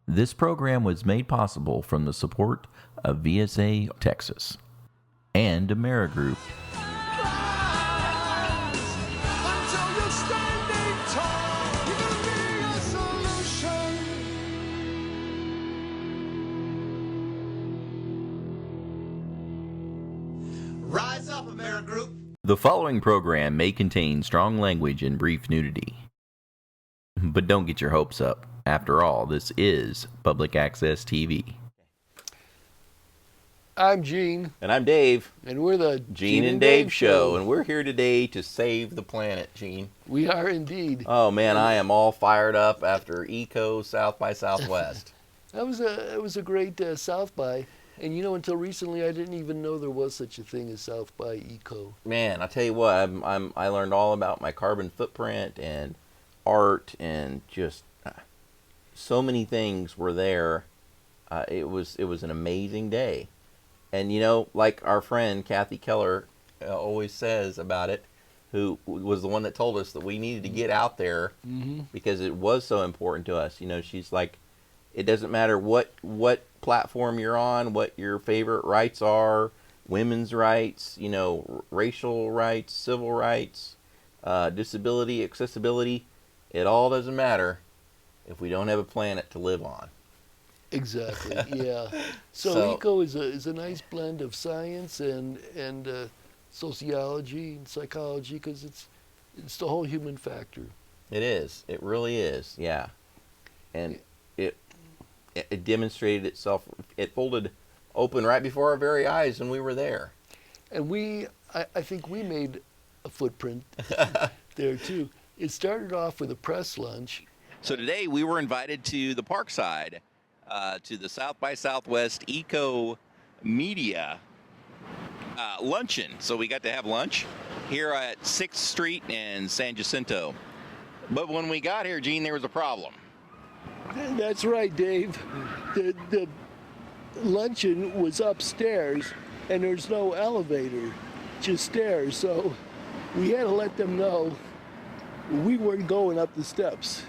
This program was made possible from the support of VSA Texas and Amerigroup. Until you're standing tall, you can be a solution. Rise up, Amerigroup. The following program may contain strong language and brief nudity. But don't get your hopes up. After all, this is Public Access TV. I'm Gene. And I'm Dave. And we're the Gene and Dave Show. And we're here today to save the planet, Gene. We are indeed. Oh, man, I am all fired up after Eco South by Southwest. It was a great South by. And you know, until recently, I didn't even know there was such a thing as South by Eco. Man, I tell you what, I learned all about my carbon footprint and art and just so many things were there. It was an amazing day. And, you know, like our friend Kathy Keller always says about it, who was the one that told us that we needed to get out there because it was so important to us. You know, she's like, it doesn't matter what platform you're on, what your favorite rights are, women's rights, you know, racial rights, civil rights, disability, accessibility. It all doesn't matter if we don't have a planet to live on. Exactly, yeah. So Eco is a nice blend of science and sociology and psychology because it's the whole human factor. It is. It really is, yeah. And it demonstrated itself. It folded open right before our very eyes when we were there. And I think we made a footprint there too. It started off with a press lunch. So today we were invited to the Parkside, to the South by Southwest Eco Media luncheon. So we got to have lunch here at 6th Street in San Jacinto. But when we got here, Gene, there was a problem. That's right, Dave. The luncheon was upstairs, and there's no elevator, just stairs. So we had to let them know we weren't going up the steps.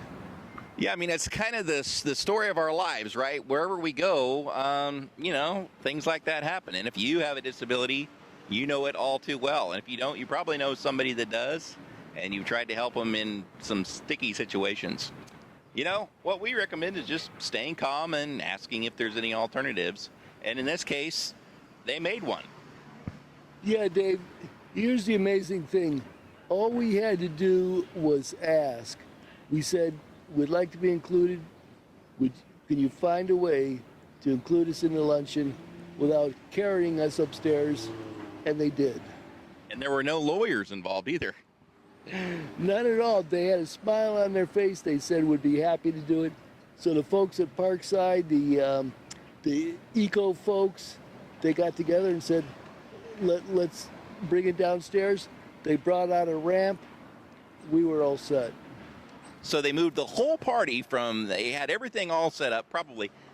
Yeah, I mean, it's kind of the story of our lives, right? Wherever we go, you know, things like that happen. And if you have a disability, you know it all too well. And if you don't, you probably know somebody that does, and you've tried to help them in some sticky situations. You know, what we recommend is just staying calm and asking if there's any alternatives. And in this case, they made one. Yeah, Dave, here's the amazing thing. All we had to do was ask. We said, we'd like to be included. Can you find a way to include us in the luncheon without carrying us upstairs? And they did. And there were no lawyers involved either. None at all. They had a smile on their face. They said would be happy to do it. So the folks at Parkside, the Eco folks, they got together and said, let's bring it downstairs. They brought out a ramp. We were all set. So they moved the whole party they had everything all set up.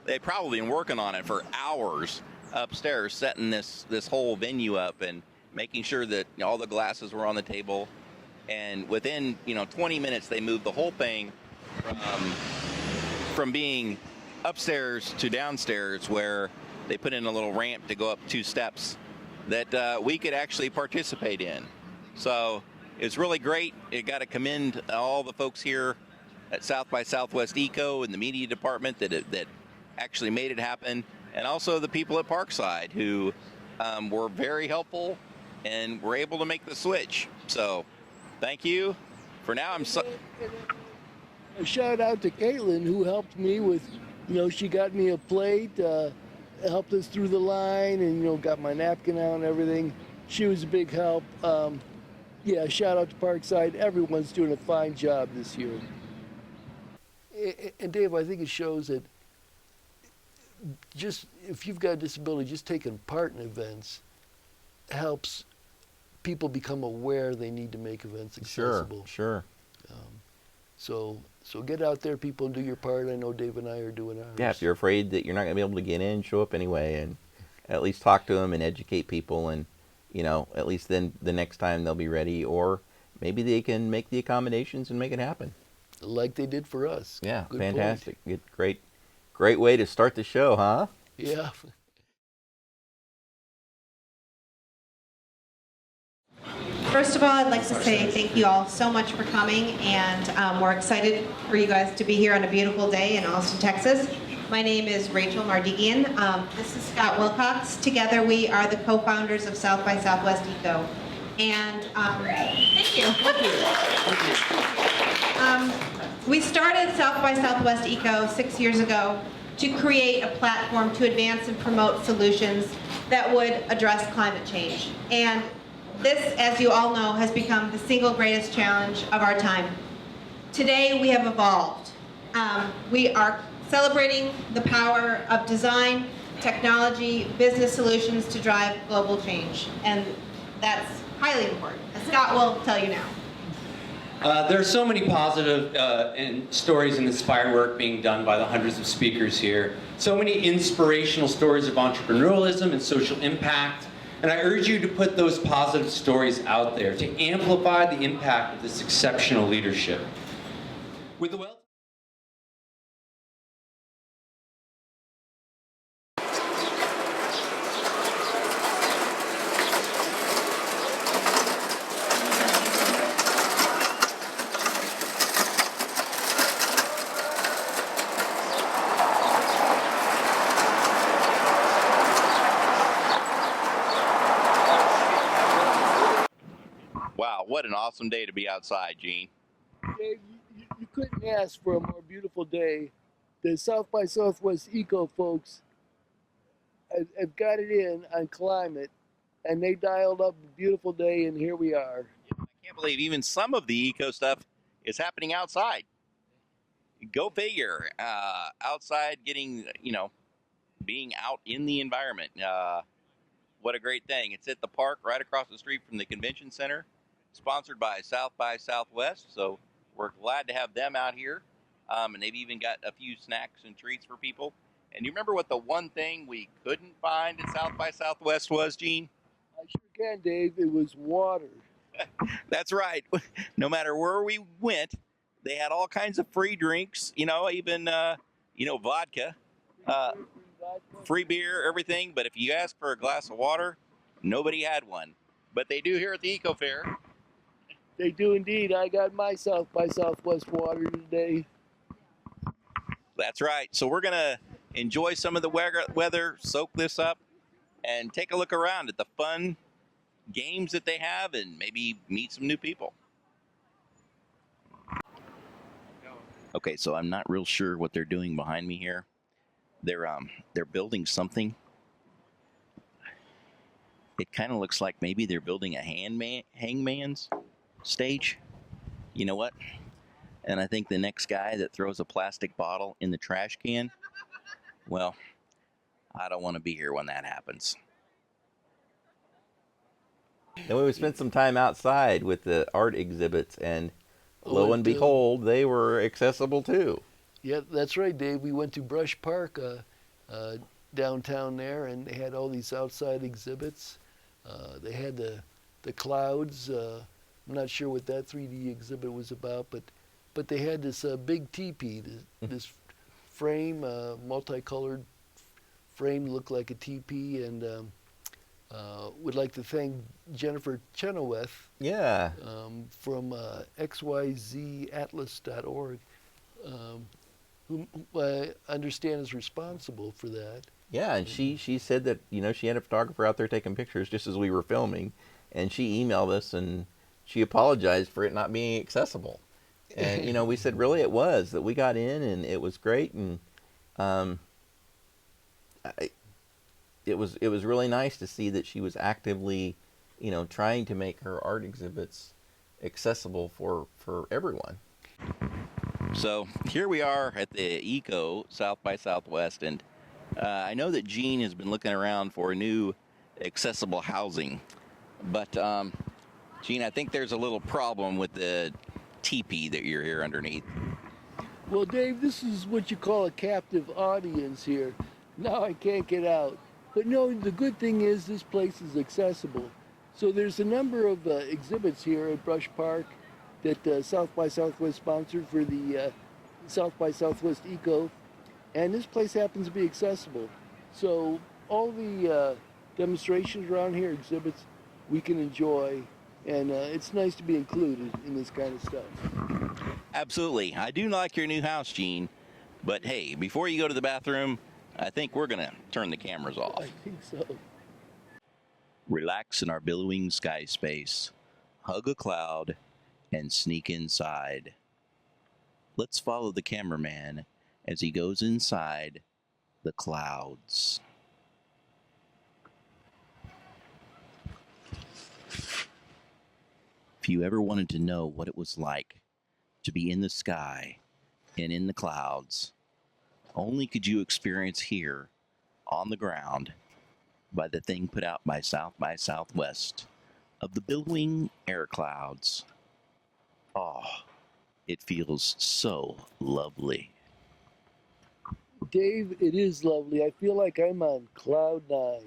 They'd probably been working on it for hours upstairs, setting this whole venue up and making sure that all the glasses were on the table. And within 20 minutes, they moved the whole thing from being upstairs to downstairs, where they put in a little ramp to go up 2 steps that we could actually participate in. So it's really great. I got to commend all the folks here at South by Southwest Eco and the media department that actually made it happen, and also the people at Parkside who were very helpful and were able to make the switch. So thank you. For now, A shout out to Caitlin, who helped me with, she got me a plate, helped us through the line, and, got my napkin out and everything. She was a big help. Yeah, shout out to Parkside. Everyone's doing a fine job this year. And Dave, I think it shows that just if you've got a disability, just taking part in events helps people become aware they need to make events accessible. Sure. So get out there, people, and do your part. I know Dave and I are doing ours. Yeah, if you're afraid that you're not going to be able to get in, show up anyway, and at least talk to them and educate people, and at least then the next time they'll be ready, or maybe they can make the accommodations and make it happen. Like they did for us. Yeah, Good fantastic. point. Great way to start the show, huh? Yeah. First of all, I'd like to say thank you all so much for coming, and we're excited for you guys to be here on a beautiful day in Austin, Texas. My name is Rachel Mardigen. This is Scott Wilcox. Together we are the co-founders of South by Southwest Eco. And thank you. We started South by Southwest Eco 6 years ago to create a platform to advance and promote solutions that would address climate change. And this, as you all know, has become the single greatest challenge of our time. Today, we have evolved. We are celebrating the power of design, technology, business solutions to drive global change. And that's highly important, as Scott will tell you now. There are so many positive stories and inspiring work being done by the hundreds of speakers here. So many inspirational stories of entrepreneurialism and social impact. And I urge you to put those positive stories out there to amplify the impact of this exceptional leadership. With the Wow, what an awesome day to be outside, Gene. Dave, you couldn't ask for a more beautiful day. The South by Southwest Eco folks have got it in on climate, and they dialed up a beautiful day, and here we are. I can't believe even some of the eco stuff is happening outside. Go figure. Outside, getting, being out in the environment. What a great thing. It's at the park right across the street from the convention center, sponsored by Southwest. So we're glad to have them out here. And they've even got a few snacks and treats for people. And you remember what the one thing we couldn't find at South by Southwest was, Gene? I sure can, Dave. It was water. That's right. No matter where we went, they had all kinds of free drinks, even, vodka, free beer, everything. But if you ask for a glass of water, nobody had one. But they do here at the Eco Fair. They do indeed. I got my South by Southwest water today. That's right. So we're going to enjoy some of the weather, soak this up, and take a look around at the fun games that they have and maybe meet some new people. Okay, so I'm not real sure what they're doing behind me here. They're building something. It kind of looks like maybe they're building a hangman's stage. You know what? And I think the next guy that throws a plastic bottle in the trash can, well, I don't want to be here when that happens. Then we spent some time outside with the art exhibits, and lo and behold, they were accessible too. Yeah, that's right, Dave. We went to Brush Park downtown there, and they had all these outside exhibits. They had the clouds. I'm not sure what that 3D exhibit was about, but they had this big teepee, this frame, multicolored frame, looked like a teepee, and would like to thank Jennifer Chenoweth from xyzatlas.org, who I understand is responsible for that. Yeah, and she said that, she had a photographer out there taking pictures just as we were filming, and she emailed us and she apologized for it not being accessible. And, we said, really, it was, that we got in and it was great, and it was really nice to see that she was actively, trying to make her art exhibits accessible for everyone. So here we are at the Eco South by Southwest, and I know that Gene has been looking around for new accessible housing, but Gene, I think there's a little problem with the teepee that you're here underneath. Well, Dave, this is what you call a captive audience here. Now I can't get out. But no, the good thing is this place is accessible. So there's a number of exhibits here at Brush Park that South by Southwest sponsored for the South by Southwest Eco. and this place happens to be accessible. So all the demonstrations around here, exhibits, we can enjoy, and it's nice to be included in this kind of stuff. Absolutely. I do like your new house, Gene. But hey, before you go to the bathroom, I think we're going to turn the cameras off. I think so. Relax in our billowing sky space, hug a cloud, and sneak inside. Let's follow the cameraman as he goes inside the clouds. If you ever wanted to know what it was like to be in the sky and in the clouds, only could you experience here on the ground by the thing put out by South by Southwest of the billowing air clouds. Oh, it feels so lovely. Dave, it is lovely. I feel like I'm on cloud 9.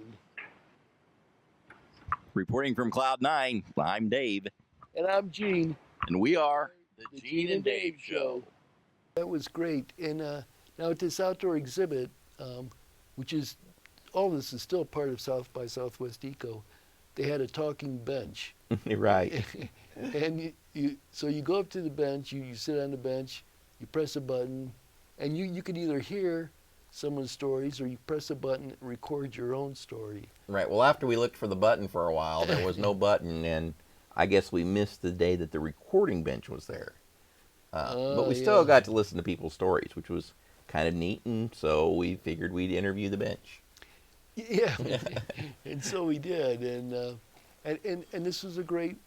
Reporting from Cloud 9, I'm Dave. And I'm Gene. And we are the Gene and Dave Show. That was great. And now at this outdoor exhibit, which is, all this is still part of South by Southwest Eco, they had a talking bench. Right. And so you go up to the bench, you sit on the bench, you press a button, and you could either hear someone's stories or you press a button and record your own story. Right. Well, after we looked for the button for a while, there was no button, and I guess we missed the day that the recording bench was there. But we still got to listen to people's stories, which was kind of neat, and so we figured we'd interview the bench. Yeah, and so we did, and this was a great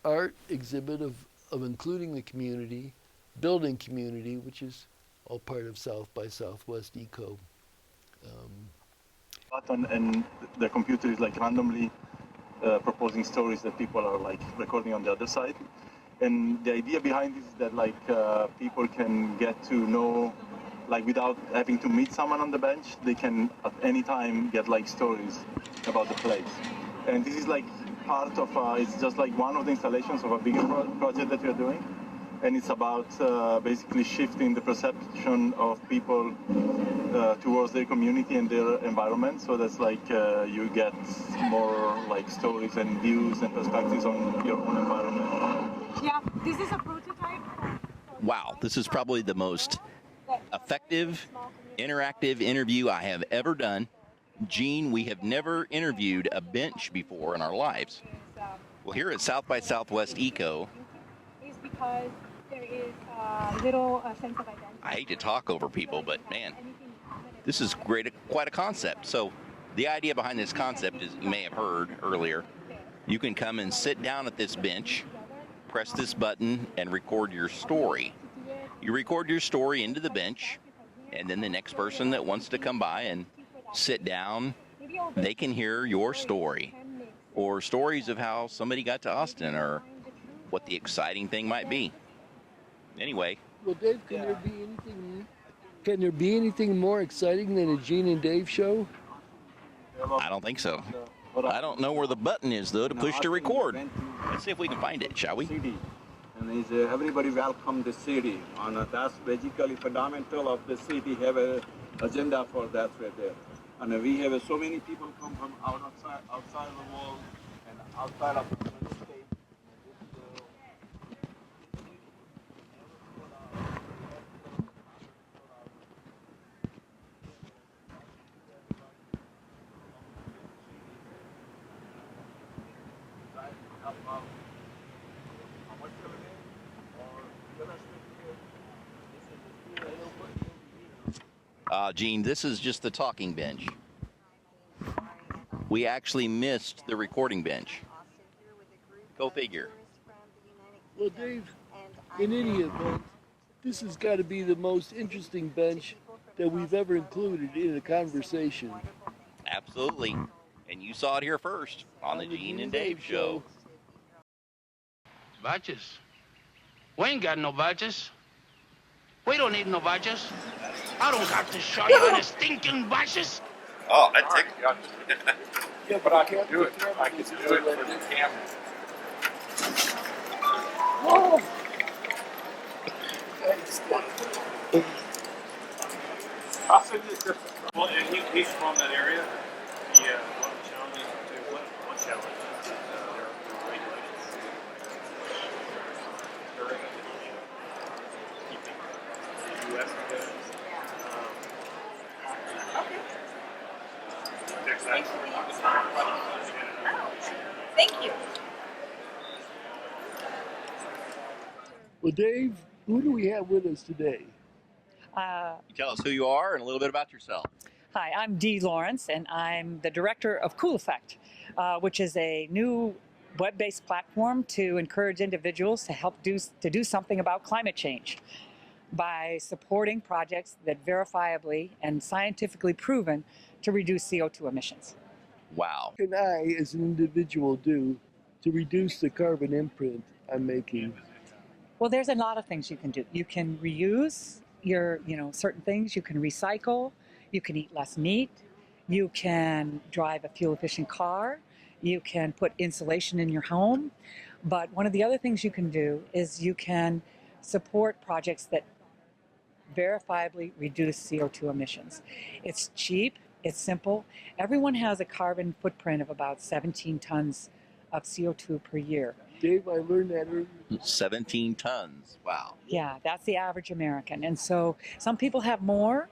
art exhibit of including the community, building community, which is all part of South by Southwest Eco. Button and the computer is like randomly proposing stories that people are like recording on the other side. And the idea behind this is that like people can get to know, like without having to meet someone on the bench, they can at any time get like stories about the place. And this is like part of, it's just like one of the installations of a bigger project that we're doing. And it's about basically shifting the perception of people towards their community and their environment. So that's like you get more like stories and views and perspectives on your own environment. Yeah, this is a prototype. Wow, this is probably the most effective, interactive interview I have ever done. Gene, we have never interviewed a bench before in our lives. Well, here at South by Southwest Eco, Is because there is little sense of identity. I hate to talk over people, but man, this is great, quite a concept. So the idea behind this concept is, you may have heard earlier, you can come and sit down at this bench, press this button, and record your story. You record your story into the bench, and then the next person that wants to come by and sit down, they can hear your story, or stories of how somebody got to Austin, or what the exciting thing might be. Anyway. Well, Dave, can there be anything more exciting than a Gene and Dave show? I don't think so. I don't know where the button is, though, to push to record. Let's see if we can find it, shall we? City. And is everybody welcome the city. And that's basically fundamental of the city. Have a agenda for that right there. And we have so many people come from outside the wall and outside of the state. Gene, this is just the talking bench. We actually missed the recording bench. Go figure. Well, Dave, in any event, this has got to be the most interesting bench that we've ever included in a conversation. Absolutely. And you saw it here first on the Gene and Dave Show. Badges? We ain't got no badges. We don't need no badges. I don't got to show you any stinking badges. Oh, I take it. Yeah, but I can do it. I can do it for the camera. Whoa! Well, Dave, who do we have with us today? Tell us who you are and a little bit about yourself. Hi, I'm Dee Lawrence, and I'm the director of Cool Effect, which is a new web-based platform to encourage individuals to help do something about climate change by supporting projects that verifiably and scientifically proven to reduce CO2 emissions. Wow. What can I, as an individual, do to reduce the carbon imprint I'm making? Well, there's a lot of things you can do. You can reuse your, certain things. You can recycle. You can eat less meat. You can drive a fuel-efficient car. You can put insulation in your home. But one of the other things you can do is you can support projects that verifiably reduce CO2 emissions. It's cheap, it's simple. Everyone has a carbon footprint of about 17 tons of CO2 per year. Dave, I learned that earlier. 17 tons. Wow. Yeah, that's the average American. And so some people have more,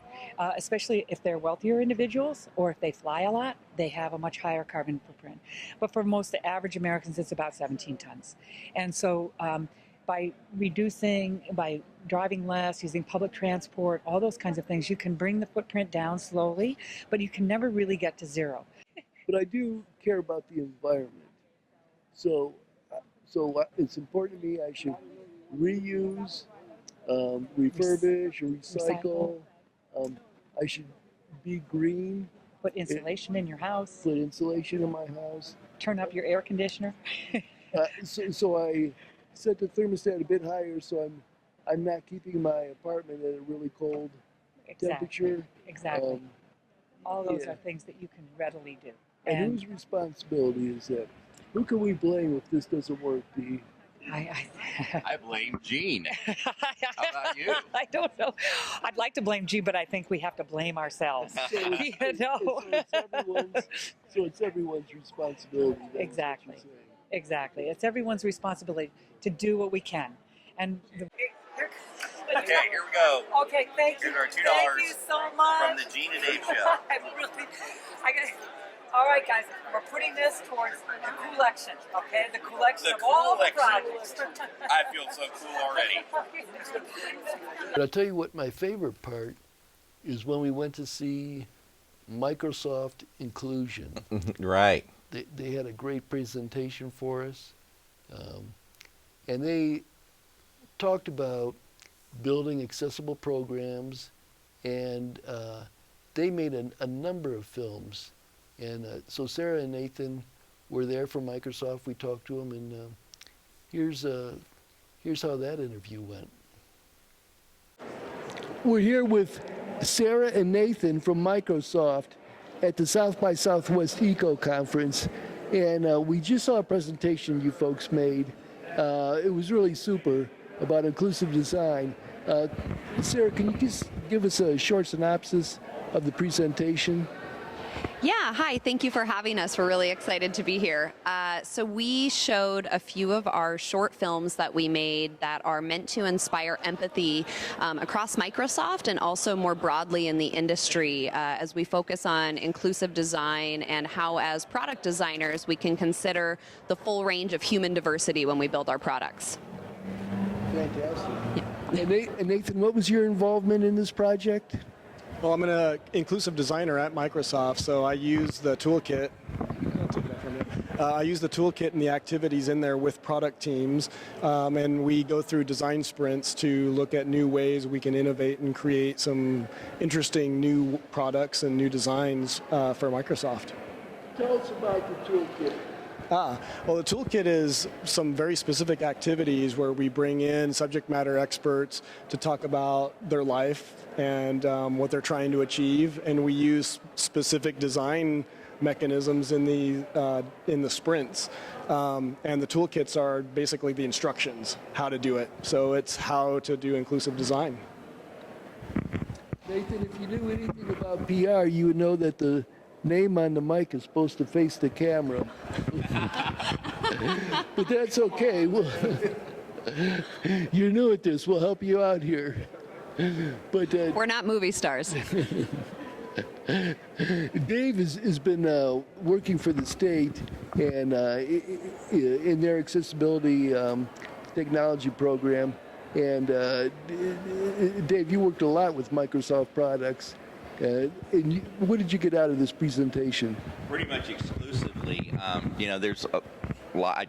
especially if they're wealthier individuals or if they fly a lot, they have a much higher carbon footprint. But for most the average Americans, it's about 17 tons. And so by driving less, using public transport, all those kinds of things, you can bring the footprint down slowly, but you can never really get to zero. But I do care about the environment. So it's important to me I should reuse, refurbish, or recycle. I should be green. Put insulation in your house. Put insulation in my house. Turn up your air conditioner. So I set the thermostat a bit higher so I'm not keeping my apartment at a really cold temperature. Exactly. All those are things that you can readily do. And whose responsibility is that? Who can we blame if this doesn't work, Dee? I blame Gene. How about you? I don't know. I'd like to blame Gene, but I think we have to blame ourselves. So it's everyone's responsibility. Exactly. Exactly. It's everyone's responsibility to do what we can. And Okay, here we go. Okay, thank you. Here's our $2 Thank you so much. from the Gene and Dave show. All right, guys, we're putting this towards the collection, okay? The collection of all the projects. I feel so cool already. But I'll tell you what my favorite part is when we went to see Microsoft Inclusion. Right. They had a great presentation for us. And they talked about building accessible programs, and they made a number of films. And so Sarah and Nathan were there from Microsoft. We talked to them, and here's how that interview went. We're here with Sarah and Nathan from Microsoft at the South by Southwest Eco Conference, and we just saw a presentation you folks made. It was really super about inclusive design. Sarah, can you just give us a short synopsis of the presentation? Yeah, hi, thank you for having us. We're really excited to be here. So we showed a few of our short films that we made that are meant to inspire empathy across Microsoft and also more broadly in the industry as we focus on inclusive design and how as product designers we can consider the full range of human diversity when we build our products. Fantastic. Yeah. And Nathan, what was your involvement in this project? Well, I'm an inclusive designer at Microsoft, so I use the toolkit. I use the toolkit and the activities in there with product teams, and we go through design sprints to look at new ways we can innovate and create some interesting new products and new designs for Microsoft. Tell us about the toolkit. Well, the toolkit is some very specific activities where we bring in subject matter experts to talk about their life and what they're trying to achieve, and we use specific design mechanisms in the sprints. And the toolkits are basically the instructions how to do it. So it's how to do inclusive design. Nathan, if you knew anything about PR, you would know that the name on the mic is supposed to face the camera. But that's okay. You're new at this. We'll help you out here. But we're not movie stars. Dave has been working for the state and in their accessibility technology program. And Dave, you worked a lot with Microsoft products. And what did you get out of this presentation? Pretty much exclusively. There's a lot.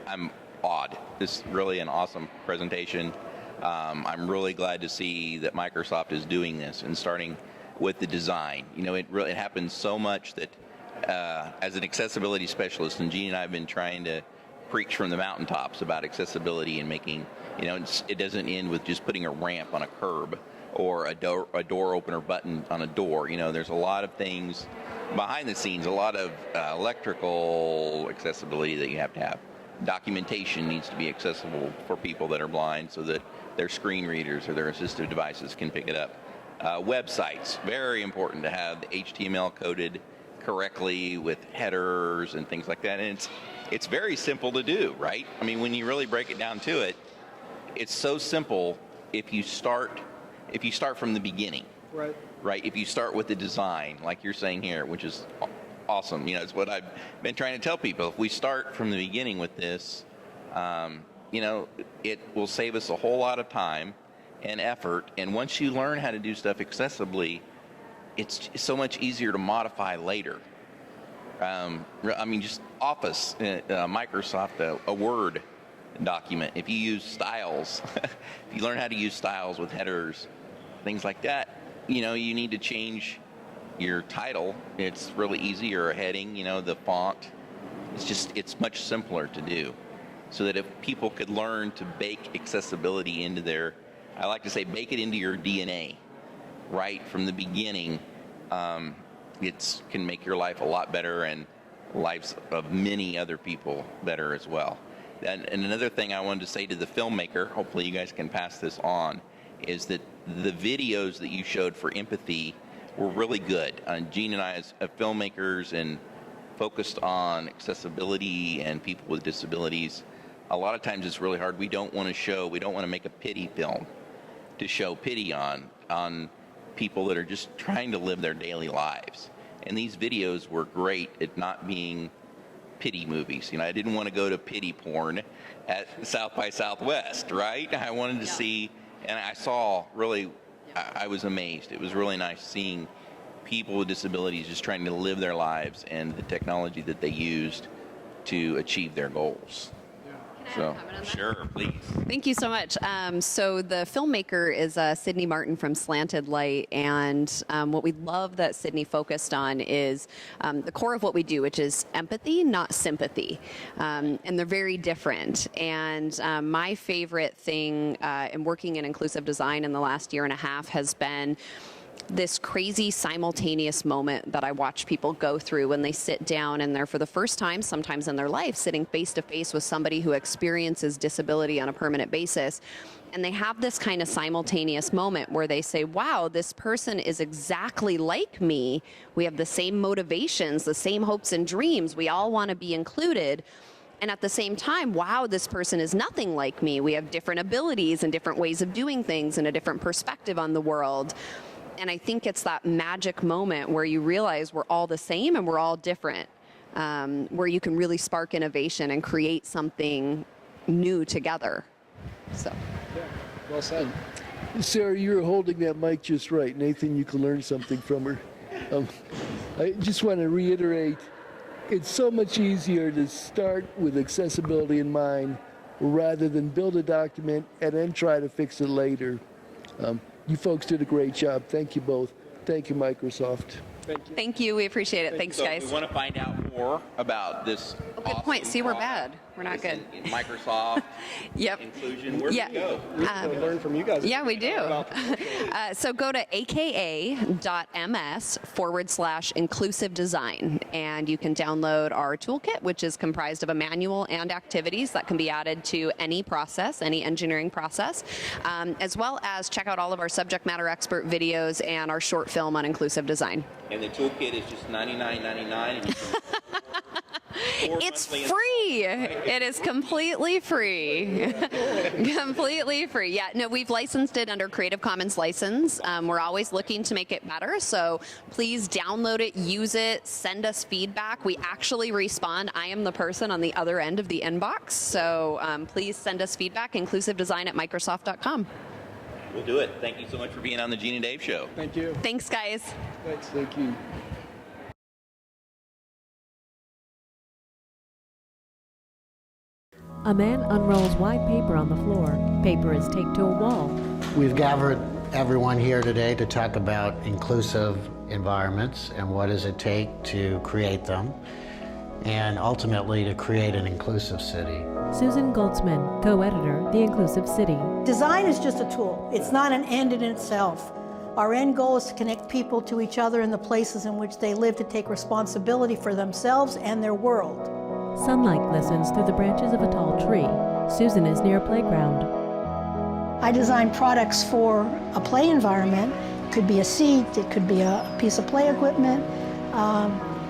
I'm awed. This is really an awesome presentation. I'm really glad to see that Microsoft is doing this and starting with the design. It happens so much that as an accessibility specialist, and Gene and I have been trying to preach from the mountaintops about accessibility and making, it doesn't end with just putting a ramp on a curb or a door opener button on a door. There's a lot of things behind the scenes, a lot of electrical accessibility that you have to have. Documentation needs to be accessible for people that are blind so that their screen readers or their assistive devices can pick it up. Websites, very important to have the HTML coded correctly with headers and things like that. And it's very simple to do, right? I mean, when you really break it down to it, it's so simple if you start from the beginning. Right? If you start with the design, like you're saying here, which is awesome. It's what I've been trying to tell people. If we start from the beginning with this, it will save us a whole lot of time and effort. And once you learn how to do stuff accessibly, it's so much easier to modify later. Just Office, Microsoft, a Word document. If you use styles, if you learn how to use styles with headers, things like that, you need to change your title. It's really easy, or a heading, the font. It's much simpler to do. So that if people could learn to bake accessibility into I like to say, bake it into your DNA, right from the beginning, it can make your life a lot better and lives of many other people better as well. And another thing I wanted to say to the filmmaker, hopefully you guys can pass this on, is that the videos that you showed for empathy were really good. Gene and I, as filmmakers and focused on accessibility and people with disabilities, a lot of times it's really hard. We don't want to make a pity film to show pity on people that are just trying to live their daily lives. And these videos were great at not being pity movies. I didn't want to go to pity porn at South by Southwest, right? I wanted to see, and I saw really, I was amazed. It was really nice seeing people with disabilities just trying to live their lives and the technology that they used to achieve their goals. So, sure, please. Thank you so much. So the filmmaker is Sydney Martin from Slanted Light, and what we love that Sydney focused on is the core of what we do, which is empathy, not sympathy. And they're very different. And my favorite thing in working in inclusive design in the last year and a half has been this crazy simultaneous moment that I watch people go through when they sit down and they're, for the first time, sometimes in their life, sitting face to face with somebody who experiences disability on a permanent basis. And they have this kind of simultaneous moment where they say, wow, this person is exactly like me. We have the same motivations, the same hopes and dreams. We all want to be included. And at the same time, wow, this person is nothing like me. We have different abilities and different ways of doing things and a different perspective on the world. And I think it's that magic moment where you realize we're all the same and we're all different, where you can really spark innovation and create something new together. So, yeah, well said. Sarah, you're holding that mic just right. Nathan, you can learn something from her. I just want to reiterate, it's so much easier to start with accessibility in mind rather than build a document and then try to fix it later. You folks did a great job. Thank you both. Thank you, Microsoft. Thank you. Thank you. We appreciate it. Thanks, guys. If we want to find out more about this Good point. See, we're bad. We're not good. Microsoft Yep. inclusion. Where do we go? We can learn from you guys. Yeah, we do. So go to aka.ms/inclusive design, and you can download our toolkit, which is comprised of a manual and activities that can be added to any process, any engineering process, as well as check out all of our subject matter expert videos and our short film on inclusive design. And the toolkit is just $99.99. It's free. It is completely free. Completely free. Yeah, no, we've licensed it under Creative Commons license. We're always looking to make it better, so please download it, use it, send us feedback. We actually respond. I am the person on the other end of the inbox, so please send us feedback, inclusivedesign@microsoft.com. We'll do it. Thank you so much for being on the Gene and Dave Show. Thank you. Thanks, guys. Thanks. Thank you. A man unrolls white paper on the floor. Paper is taped to a wall. We've gathered everyone here today to talk about inclusive environments and what does it take to create them, and ultimately to create an inclusive city. Susan Goldsman, co-editor, The Inclusive City. Design is just a tool. It's not an end in itself. Our end goal is to connect people to each other in the places in which they live, to take responsibility for themselves and their world. Sunlight glistens through the branches of a tall tree. Susan is near a playground. I design products for a play environment. It could be a seat, it could be a piece of play equipment,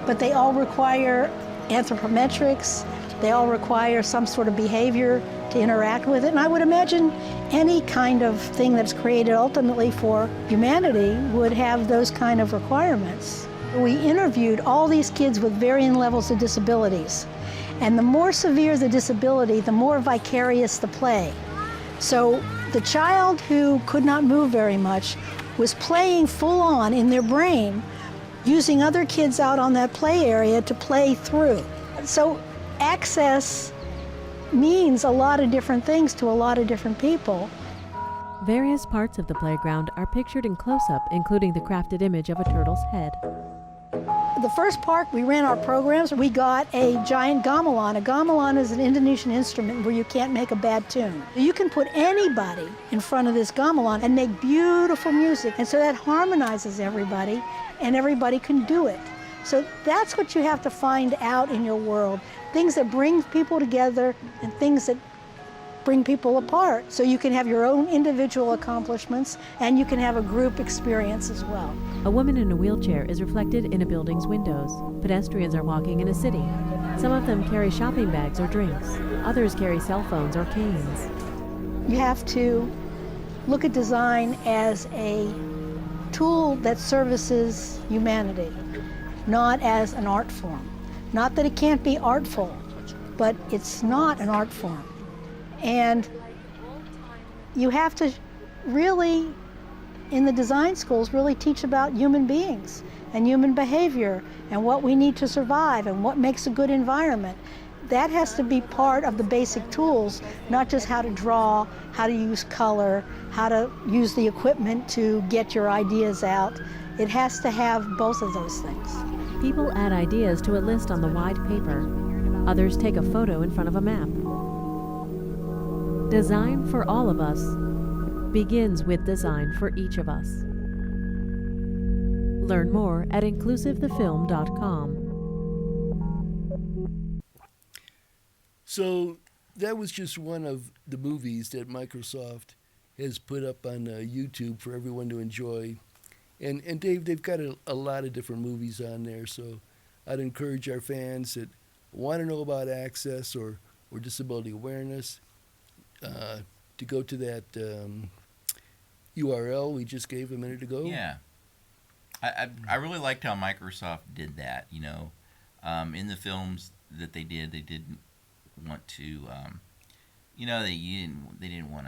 but they all require anthropometrics. They all require some sort of behavior to interact with it. And I would imagine any kind of thing that's created ultimately for humanity would have those kind of requirements. We interviewed all these kids with varying levels of disabilities. And the more severe the disability, the more vicarious the play. So the child who could not move very much was playing full on in their brain, using other kids out on that play area to play through. So access means a lot of different things to a lot of different people. Various parts of the playground are pictured in close-up, including the crafted image of a turtle's head. The first park we ran our programs, we got a giant gamelan. A gamelan is an Indonesian instrument where you can't make a bad tune. You can put anybody in front of this gamelan and make beautiful music, and so that harmonizes everybody, and everybody can do it. So that's what you have to find out in your world, things that bring people together and things that bring people apart. So you can have your own individual accomplishments and you can have a group experience as well. A woman in a wheelchair is reflected in a building's windows. Pedestrians are walking in a city. Some of them carry shopping bags or drinks. Others carry cell phones or canes. You have to look at design as a tool that services humanity, not as an art form. Not that it can't be artful, but it's not an art form. And you have to really, in the design schools, really teach about human beings and human behavior and what we need to survive and what makes a good environment. That has to be part of the basic tools, not just how to draw, how to use color, how to use the equipment to get your ideas out. It has to have both of those things. People add ideas to a list on the wide paper. Others take a photo in front of a map. Design for all of us begins with design for each of us. Learn more at inclusivethefilm.com. So that was just one of the movies that Microsoft has put up on YouTube for everyone to enjoy. And Dave, they've got a lot of different movies on there, so I'd encourage our fans that want to know about access or disability awareness to go to that URL we just gave a minute ago. Yeah. I really liked how Microsoft did that, you know. In the films that they didn't want to, you know, they didn't want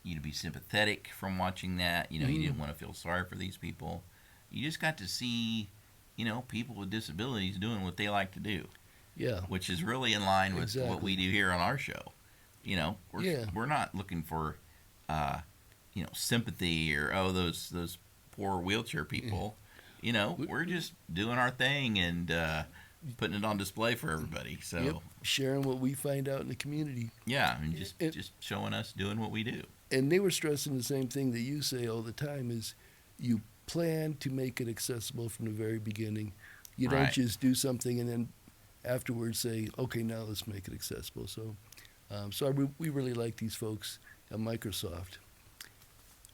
you to be sympathetic from watching that. You know, you didn't want to feel sorry for these people. You just got to see, you know, people with disabilities doing what they like to do. Yeah. Which is really in line with Exactly. what we do here on our show. You know, we're not looking for, you know, sympathy or, oh, those poor wheelchair people. You know, we're just doing our thing and putting it on display for everybody. So Yep. Sharing what we find out in the community. yeah, and just showing us doing what we do. And they were stressing the same thing that you say all the time is you plan to make it accessible from the very beginning. You don't Right. just do something and then afterwards say, okay, now let's make it accessible. So we really like these folks at Microsoft.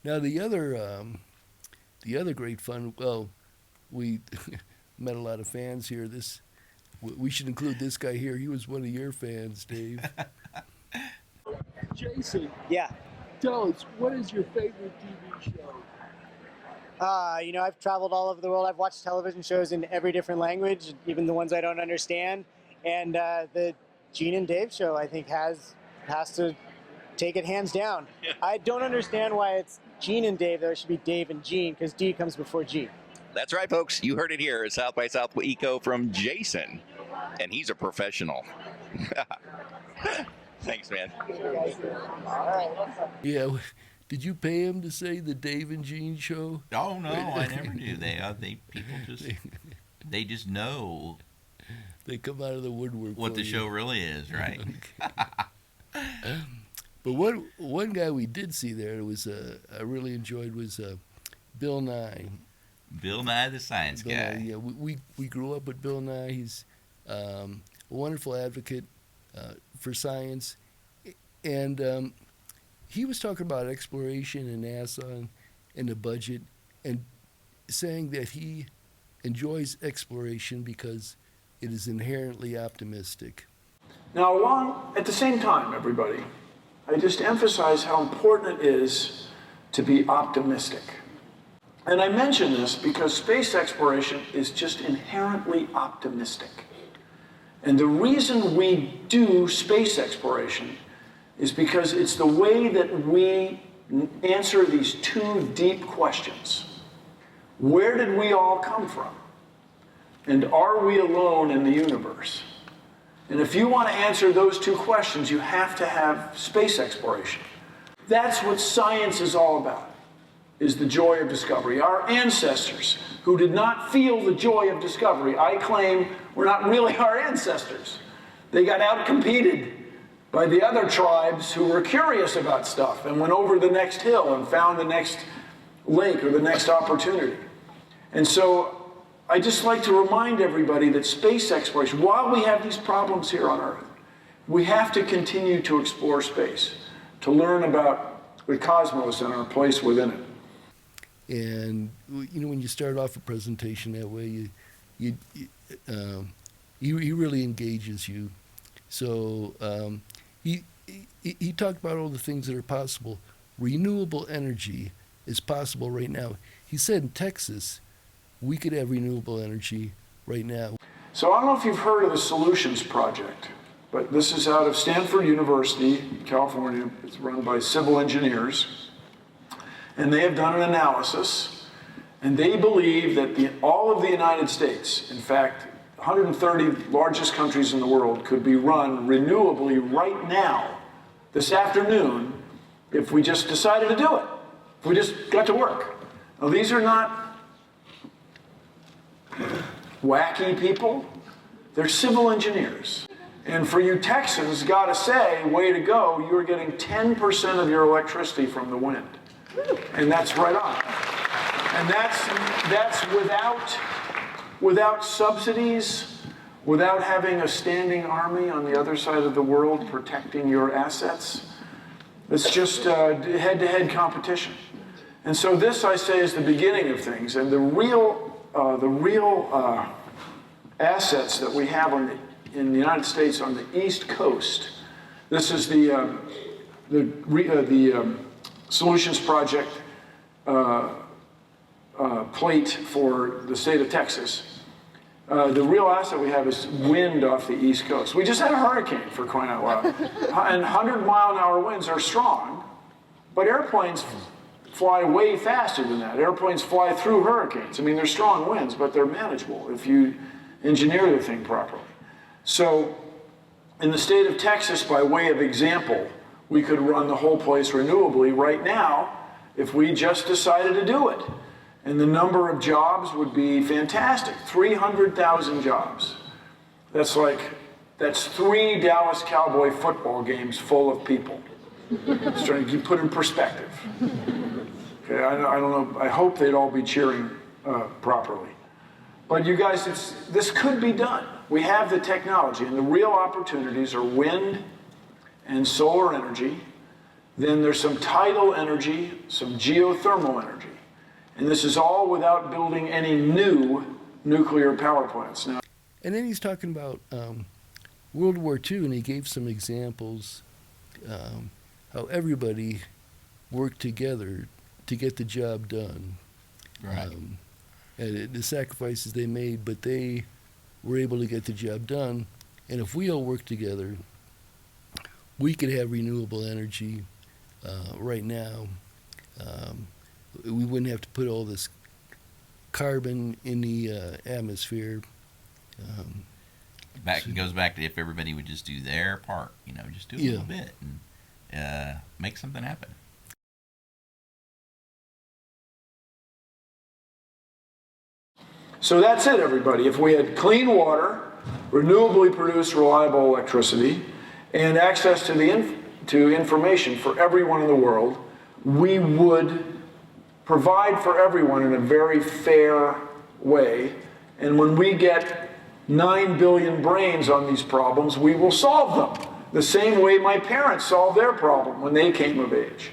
Now the other great fun, well, we met a lot of fans here. This We should include this guy here. He was one of your fans, Dave. Jason. Yeah. Tell us, what is your favorite TV show? I've traveled all over the world. I've watched television shows in every different language, even the ones I don't understand. And the Gene and Dave show, I think, has to take it hands down. Yeah. I don't understand why it's Gene and Dave, though. It should be Dave and Gene, because D comes before G. That's right, folks. You heard it here at South by Southwest Eco from Jason, and he's a professional. Thanks, man. Yeah. Did you pay him to say the Dave and Gene show? Oh no, I never do. People just know. They come out of the woodwork. What the show really is, right? But one guy we did see there I really enjoyed was Bill Nye. Bill Nye the Science Guy. Yeah, we grew up with Bill Nye. He's a wonderful advocate for science, and he was talking about exploration and NASA and the budget, and saying that he enjoys exploration because it is inherently optimistic. Now, at the same time, everybody, I just emphasize how important it is to be optimistic. And I mention this because space exploration is just inherently optimistic. And the reason we do space exploration is because it's the way that we answer these two deep questions. Where did we all come from? And are we alone in the universe? And if you want to answer those two questions, you have to have space exploration. That's what science is all about, is the joy of discovery. Our ancestors, who did not feel the joy of discovery, I claim were not really our ancestors. They got outcompeted by the other tribes who were curious about stuff and went over the next hill and found the next lake or the next opportunity. And so I just like to remind everybody that space exploration, while we have these problems here on Earth, we have to continue to explore space, to learn about the cosmos and our place within it. And when you start off a presentation that way, he really engages you. So he talked about all the things that are possible. Renewable energy is possible right now. He said in Texas, we could have renewable energy right now. So I don't know if you've heard of the Solutions Project, but this is out of Stanford University, California. It's run by civil engineers. And they have done an analysis, and they believe that all of the United States, in fact, 130 largest countries in the world, could be run renewably right now, this afternoon, if we just decided to do it, if we just got to work. Now, these are not wacky people. They're civil engineers. And for you Texans, gotta say, way to go, you're getting 10% of your electricity from the wind. And that's right on. And that's without subsidies, without having a standing army on the other side of the world protecting your assets. It's just head-to-head competition. And so this, I say, is the beginning of things. And the real assets that we have in the United States on the East Coast. This is the Solutions Project plate for the state of Texas. The real asset we have is wind off the East Coast. We just had a hurricane, for crying out loud. And 100-mile-an-hour winds are strong, but airplanes fly way faster than that. Airplanes fly through hurricanes. I mean, they're strong winds, but they're manageable if you engineer the thing properly. So in the state of Texas, by way of example, we could run the whole place renewably right now if we just decided to do it. And the number of jobs would be fantastic, 300,000 jobs. That's 3 Dallas Cowboy football games full of people. Just trying to put in perspective. Okay, I don't know, I hope they'd all be cheering properly. But you guys, this could be done. We have the technology, and the real opportunities are wind and solar energy. Then there's some tidal energy, some geothermal energy. And this is all without building any new nuclear power plants. Now, And then he's talking about World War II, and he gave some examples how everybody worked together to get the job done. Right. And the sacrifices they made, but they were able to get the job done. And if we all work together, we could have renewable energy right now. We wouldn't have to put all this carbon in the atmosphere. It goes back to if everybody would just do their part, just do a little bit and make something happen. So that's it, everybody. If we had clean water, renewably produced reliable electricity, and access to information for everyone in the world, we would provide for everyone in a very fair way. And when we get 9 billion brains on these problems, we will solve them. The same way my parents solved their problem when they came of age.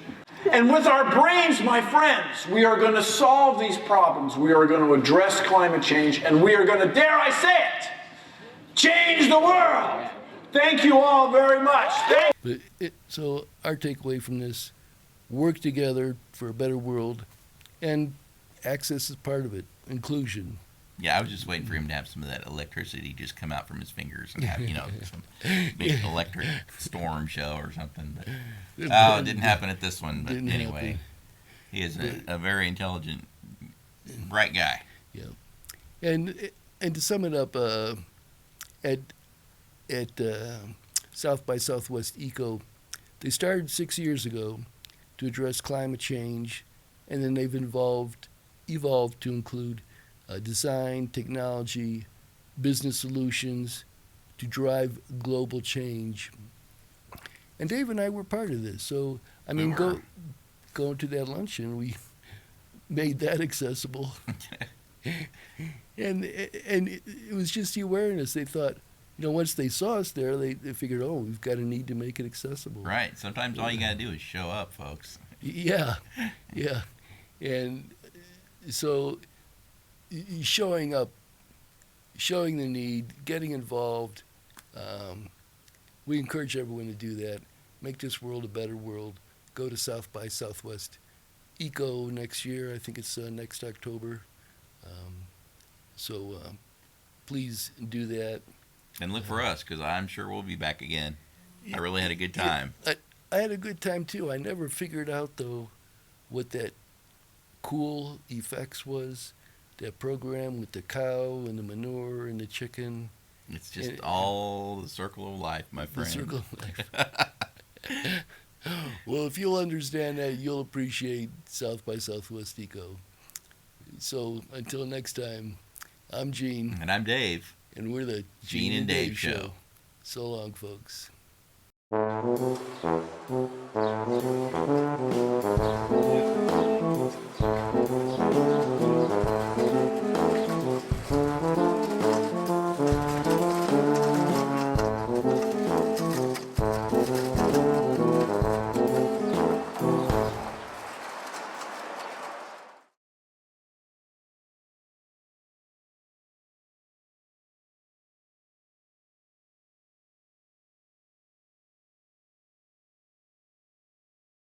And with our brains, my friends, we are going to solve these problems. We are going to address climate change, and we are going to, dare I say it, change the world. Thank you all very much. So our takeaway from this, work together for a better world, and access is part of it, inclusion. Yeah, I was just waiting for him to have some of that electricity just come out from his fingers and have, some big electric storm show or something. But, it didn't happen at this one. But anyway, he is a very intelligent, bright guy. Yeah, and to sum it up, at South by Southwest Eco, they started 6 years ago to address climate change, and then they've evolved to include design, technology, business solutions to drive global change. And Dave and I were part of this. So, I mean, going to that luncheon, we made that accessible. and it was just the awareness. They thought, once they saw us there, they figured, we've got a need to make it accessible. Right. Sometimes all you got to do is show up, folks. Yeah. And so showing up, showing the need, getting involved, we encourage everyone to do that. Make this world a better world. Go to South by Southwest Eco next year. I think it's next October. So please do that. And look for us, because I'm sure we'll be back again. I really had a good time. I had a good time, too. I never figured out, though, what that cool effects was. That program with the cow and the manure and the chicken. It's just all the circle of life, my friend. The circle of life. Well, if you'll understand that, you'll appreciate South by Southwest Eco. So until next time, I'm Gene. And I'm Dave. And we're the Gene and Dave Show. So long, folks.